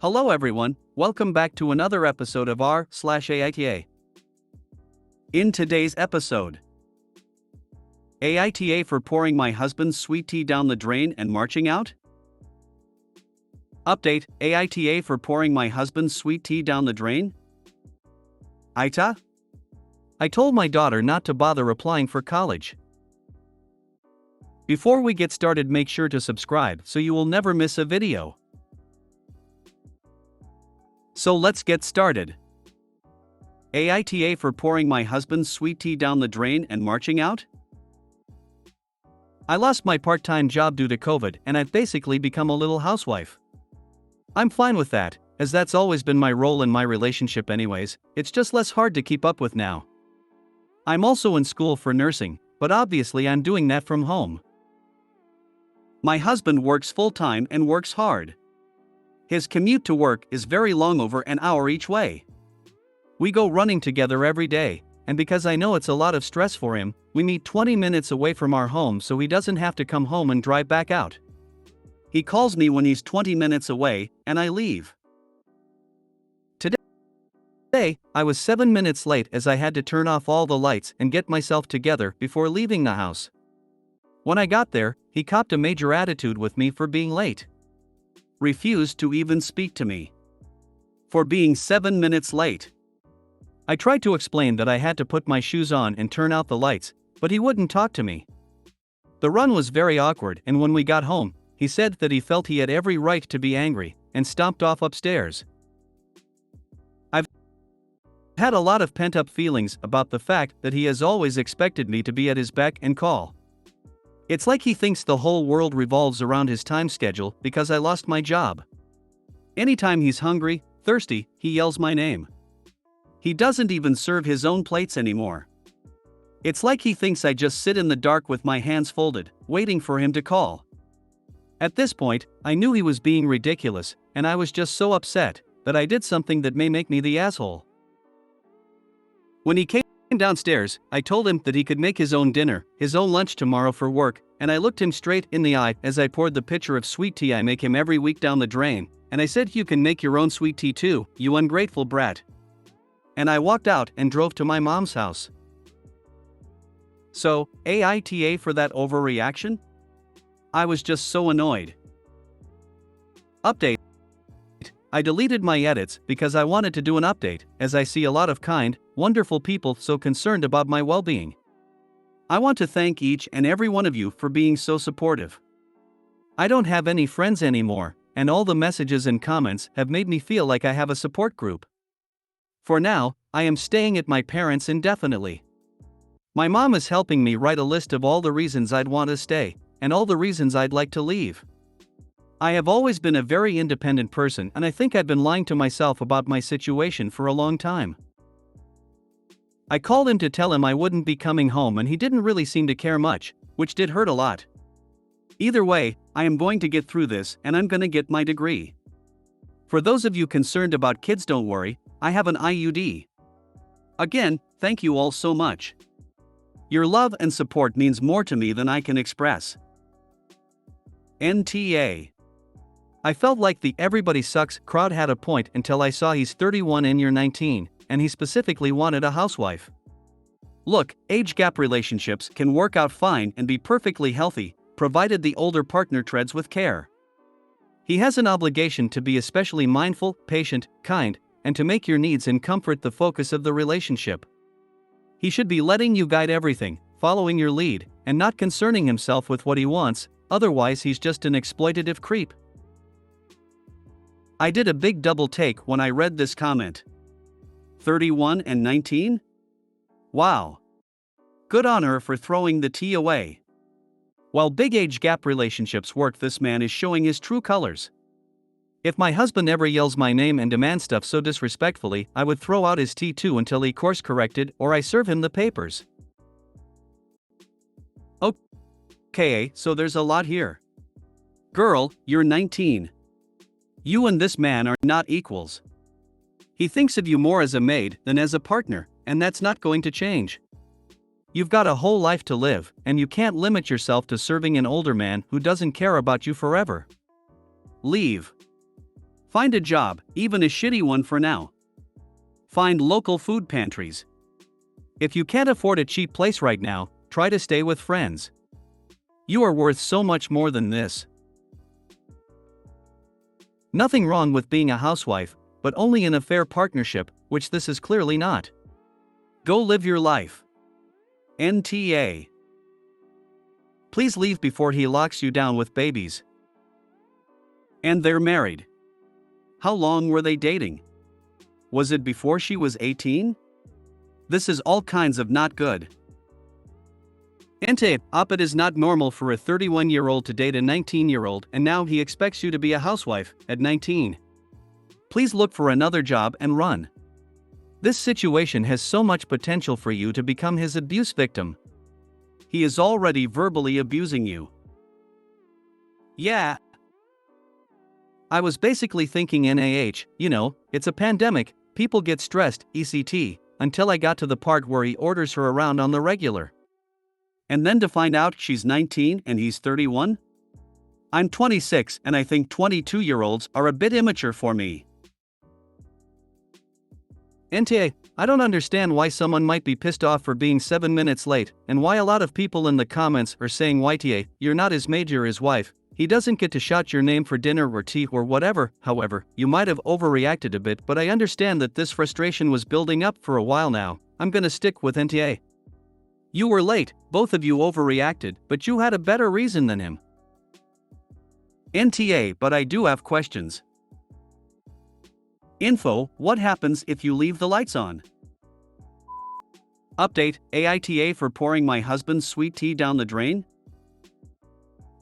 Hello everyone, welcome back to another episode of r/AITA. In today's episode, AITA for pouring my husband's sweet tea down the drain and marching out? Update, AITA for pouring my husband's sweet tea down the drain? AITA? I told my daughter not to bother applying for college. Before we get started, make sure to subscribe so you will never miss a video. So let's get started. AITA for pouring my husband's sweet tea down the drain and marching out? I lost my part-time job due to COVID and I've basically become a little housewife. I'm fine with that, as that's always been my role in my relationship anyways, it's just less hard to keep up with now. I'm also in school for nursing, but obviously I'm doing that from home. My husband works full-time and works hard. His commute to work is very long, over an hour each way. We go running together every day, and because I know it's a lot of stress for him, we meet 20 minutes away from our home so he doesn't have to come home and drive back out. He calls me when he's 20 minutes away, and I leave. Today, I was 7 minutes late as I had to turn off all the lights and get myself together before leaving the house. When I got there, he copped a major attitude with me for being late. Refused to even speak to me for being 7 minutes late. I tried to explain that I had to put my shoes on and turn out the lights, but he wouldn't talk to me. The run was very awkward, and when we got home, he said that he felt he had every right to be angry and stomped off upstairs. I've had a lot of pent-up feelings about the fact that he has always expected me to be at his beck and call. It's like he thinks the whole world revolves around his time schedule because I lost my job. Anytime he's hungry, thirsty, he yells my name. He doesn't even serve his own plates anymore. It's like he thinks I just sit in the dark with my hands folded, waiting for him to call. At this point, I knew he was being ridiculous, and I was just so upset that I did something that may make me the asshole. When he came downstairs, I told him that he could make his own dinner, his own lunch tomorrow for work, and I looked him straight in the eye as I poured the pitcher of sweet tea I make him every week down the drain, and I said, "You can make your own sweet tea too, you ungrateful brat." And I walked out and drove to my mom's house. So, AITA for that overreaction? I was just so annoyed. Update. I deleted my edits because I wanted to do an update, as I see a lot of kind, wonderful people so concerned about my well-being. I want to thank each and every one of you for being so supportive. I don't have any friends anymore, and all the messages and comments have made me feel like I have a support group. For now, I am staying at my parents' indefinitely. My mom is helping me write a list of all the reasons I'd want to stay, and all the reasons I'd like to leave. I have always been a very independent person, and I think I've been lying to myself about my situation for a long time. I called him to tell him I wouldn't be coming home, and he didn't really seem to care much, which did hurt a lot. Either way, I am going to get through this, and I'm gonna get my degree. For those of you concerned about kids, don't worry, I have an IUD. Again, thank you all so much. Your love and support means more to me than I can express. NTA. I felt like the "everybody sucks" crowd had a point until I saw he's 31 and you're 19, and he specifically wanted a housewife. Look, age gap relationships can work out fine and be perfectly healthy, provided the older partner treads with care. He has an obligation to be especially mindful, patient, kind, and to make your needs and comfort the focus of the relationship. He should be letting you guide everything, following your lead, and not concerning himself with what he wants, otherwise he's just an exploitative creep. I did a big double take when I read this comment. 31 and 19? Wow. Good on her for throwing the tea away. While big age gap relationships work, this man is showing his true colors. If my husband ever yells my name and demands stuff so disrespectfully, I would throw out his tea too until he course corrected or I serve him the papers. Okay, so there's a lot here. Girl, you're 19. You and this man are not equals. He thinks of you more as a maid than as a partner, and that's not going to change. You've got a whole life to live, and you can't limit yourself to serving an older man who doesn't care about you forever. Leave. Find a job, even a shitty one for now. Find local food pantries. If you can't afford a cheap place right now, try to stay with friends. You are worth so much more than this. Nothing wrong with being a housewife, but only in a fair partnership, which this is clearly not. Go live your life. NTA. Please leave before he locks you down with babies. And they're married. How long were they dating? Was it before she was 18? This is all kinds of not good. AITA AITA is not normal for a 31-year-old to date a 19-year-old, and now he expects you to be a housewife at 19. Please look for another job and run. This situation has so much potential for you to become his abuse victim. He is already verbally abusing you. Yeah. I was basically thinking it's a pandemic, people get stressed, etc., until I got to the part where he orders her around on the regular. And then to find out she's 19 and he's 31? I'm 26 and I think 22-year-olds are a bit immature for me. NTA, I don't understand why someone might be pissed off for being 7 minutes late, and why a lot of people in the comments are saying YTA, you're not as major as wife, he doesn't get to shout your name for dinner or tea or whatever. However, you might have overreacted a bit, but I understand that this frustration was building up for a while now. I'm gonna stick with NTA. You were late, both of you overreacted, but you had a better reason than him. NTA, but I do have questions. Info, what happens if you leave the lights on? Update, AITA for pouring my husband's sweet tea down the drain?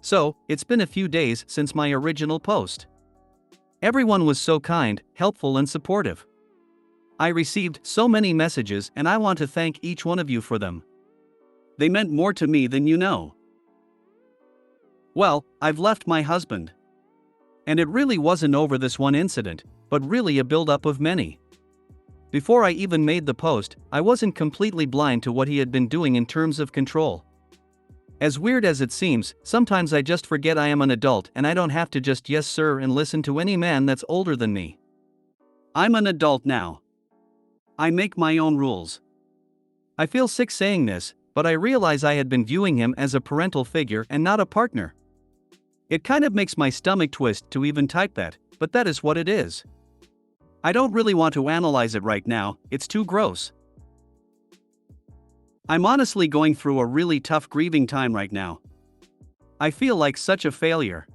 So, it's been a few days since my original post. Everyone was so kind, helpful and supportive. I received so many messages and I want to thank each one of you for them. They meant more to me than you know. Well, I've left my husband. And it really wasn't over this one incident, but really a build-up of many. Before I even made the post, I wasn't completely blind to what he had been doing in terms of control. As weird as it seems, sometimes I just forget I am an adult and I don't have to just yes sir and listen to any man that's older than me. I'm an adult now. I make my own rules. I feel sick saying this, but I realize I had been viewing him as a parental figure and not a partner. It kind of makes my stomach twist to even type that, but that is what it is. I don't really want to analyze it right now, it's too gross. I'm honestly going through a really tough grieving time right now. I feel like such a failure.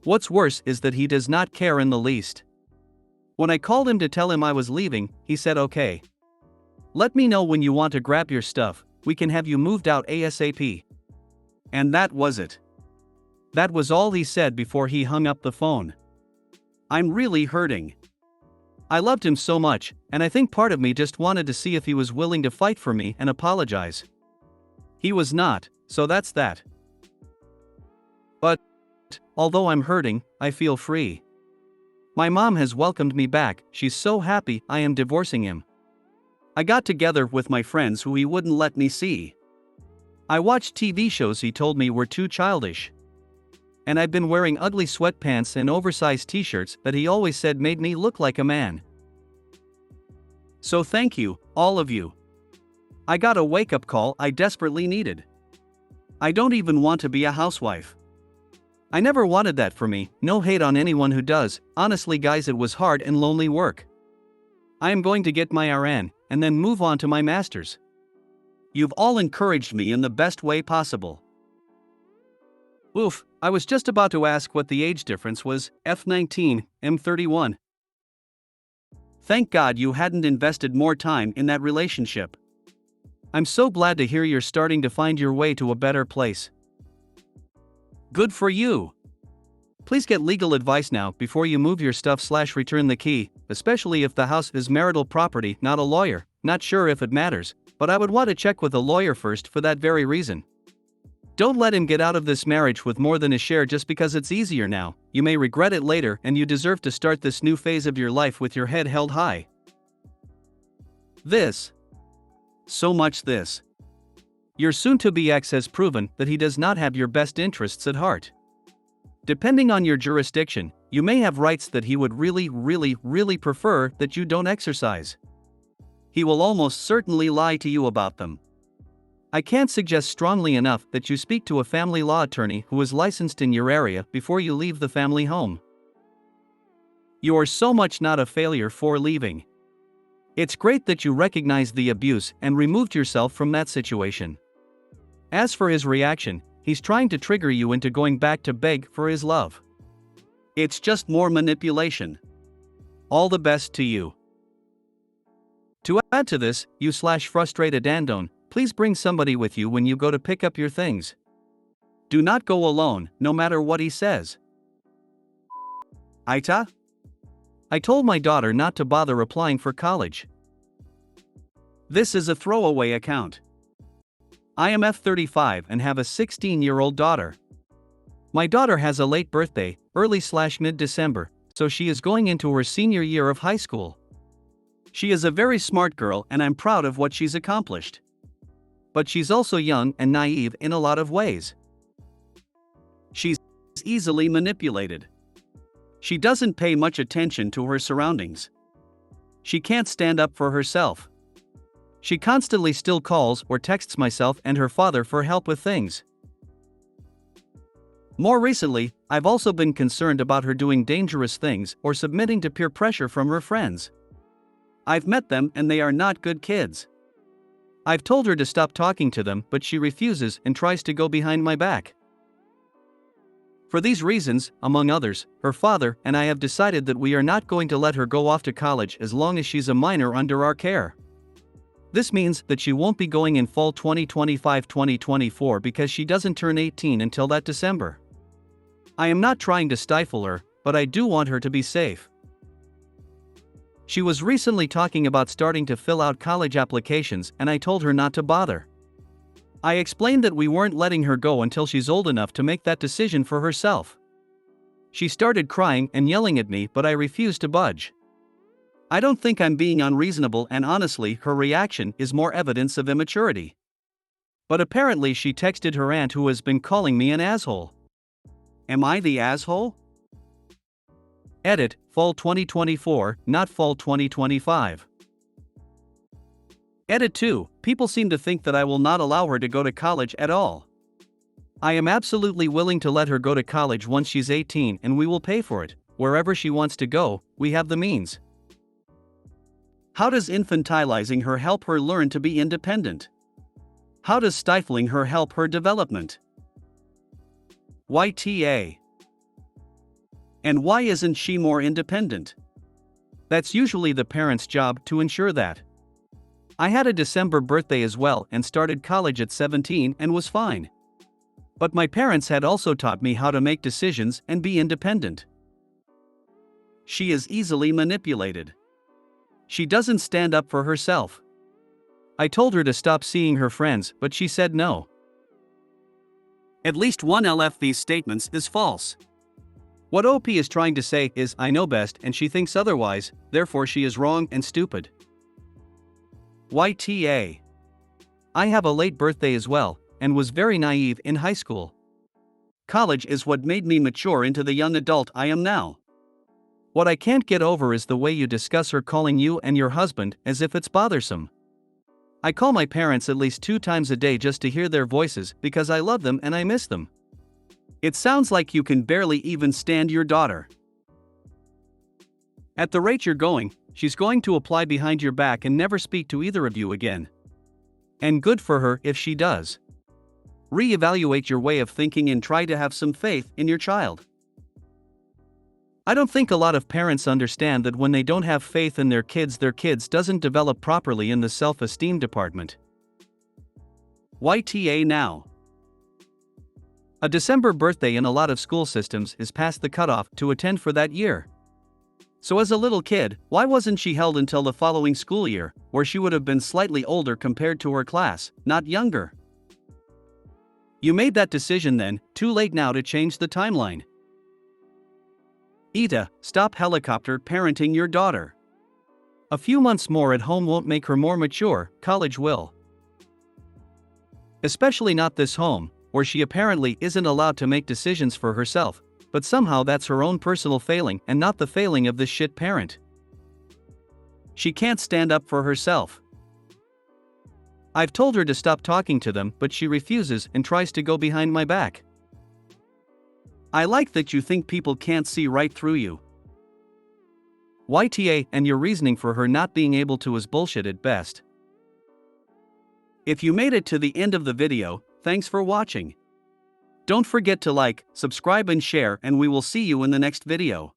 What's worse is that he does not care in the least. When I called him to tell him I was leaving, he said okay. Let me know when you want to grab your stuff, we can have you moved out ASAP. And that was it. That was all he said before he hung up the phone. I'm really hurting. I loved him so much, and I think part of me just wanted to see if he was willing to fight for me and apologize. He was not, so that's that. But, although I'm hurting, I feel free. My mom has welcomed me back, she's so happy I am divorcing him. I got together with my friends who he wouldn't let me see. I watched TV shows he told me were too childish. And I've been wearing ugly sweatpants and oversized t-shirts that he always said made me look like a man. So thank you, all of you. I got a wake-up call I desperately needed. I don't even want to be a housewife. I never wanted that for me, no hate on anyone who does, honestly guys, it was hard and lonely work. I am going to get my RN, and then move on to my master's. You've all encouraged me in the best way possible. Oof, I was just about to ask what the age difference was, F19, M31. Thank God you hadn't invested more time in that relationship. I'm so glad to hear you're starting to find your way to a better place. Good for you. Please get legal advice now before you move your stuff/return the key, especially if the house is marital property, not a lawyer. Not sure if it matters, but I would want to check with a lawyer first for that very reason. Don't let him get out of this marriage with more than a share just because it's easier now. You may regret it later, and you deserve to start this new phase of your life with your head held high. So much this. Your soon-to-be ex has proven that he does not have your best interests at heart. Depending on your jurisdiction, you may have rights that he would really prefer that you don't exercise. He will almost certainly lie to you about them. I can't suggest strongly enough that you speak to a family law attorney who is licensed in your area before you leave the family home. You are so much not a failure for leaving. It's great that you recognized the abuse and removed yourself from that situation. As for his reaction, he's trying to trigger you into going back to beg for his love. It's just more manipulation. All the best to you. To add to this, you/frustrated Andone, please bring somebody with you when you go to pick up your things. Do not go alone, no matter what he says. AITA? I told my daughter not to bother applying for college. This is a throwaway account. I am F35 and have a 16-year-old daughter. My daughter has a late birthday, early/mid-December, so she is going into her senior year of high school. She is a very smart girl and I'm proud of what she's accomplished. But she's also young and naive in a lot of ways. She's easily manipulated. She doesn't pay much attention to her surroundings. She can't stand up for herself. She constantly still calls or texts myself and her father for help with things. More recently, I've also been concerned about her doing dangerous things or submitting to peer pressure from her friends. I've met them and they are not good kids. I've told her to stop talking to them, but she refuses and tries to go behind my back. For these reasons, among others, her father and I have decided that we are not going to let her go off to college as long as she's a minor under our care. This means that she won't be going in fall 2025-2024 because she doesn't turn 18 until that December. I am not trying to stifle her, but I do want her to be safe. She was recently talking about starting to fill out college applications and I told her not to bother. I explained that we weren't letting her go until she's old enough to make that decision for herself. She started crying and yelling at me, but I refused to budge. I don't think I'm being unreasonable, and honestly, her reaction is more evidence of immaturity. But apparently she texted her aunt, who has been calling me an asshole. Am I the asshole? Edit, fall 2024, not fall 2025. Edit 2, people seem to think that I will not allow her to go to college at all. I am absolutely willing to let her go to college once she's 18 and we will pay for it. Wherever she wants to go, we have the means. How does infantilizing her help her learn to be independent? How does stifling her help her development? YTA. And why isn't she more independent? That's usually the parent's job to ensure that. I had a December birthday as well and started college at 17 and was fine. But my parents had also taught me how to make decisions and be independent. She is easily manipulated. She doesn't stand up for herself. I told her to stop seeing her friends, but she said no. At least one of these statements is false. What OP is trying to say is, I know best and she thinks otherwise, therefore she is wrong and stupid. YTA. I have a late birthday as well, and was very naive in high school. College is what made me mature into the young adult I am now. What I can't get over is the way you discuss her calling you and your husband as if it's bothersome. I call my parents at least 2 times a day just to hear their voices because I love them and I miss them. It sounds like you can barely even stand your daughter. At the rate you're going, she's going to apply behind your back and never speak to either of you again. And good for her if she does. Reevaluate your way of thinking and try to have some faith in your child. I don't think a lot of parents understand that when they don't have faith in their kids doesn't develop properly in the self-esteem department. YTA now. A December birthday in a lot of school systems is past the cutoff to attend for that year. So as a little kid, why wasn't she held until the following school year, where she would have been slightly older compared to her class, not younger? You made that decision then, too late now to change the timeline. AITA, stop helicopter parenting your daughter. A few months more at home won't make her more mature, college will. Especially not this home, where she apparently isn't allowed to make decisions for herself, but somehow that's her own personal failing and not the failing of this shit parent. She can't stand up for herself. I've told her to stop talking to them, but she refuses and tries to go behind my back. I like that you think people can't see right through you. YTA, and your reasoning for her not being able to is bullshit at best. If you made it to the end of the video, thanks for watching. Don't forget to like, subscribe and share, and we will see you in the next video.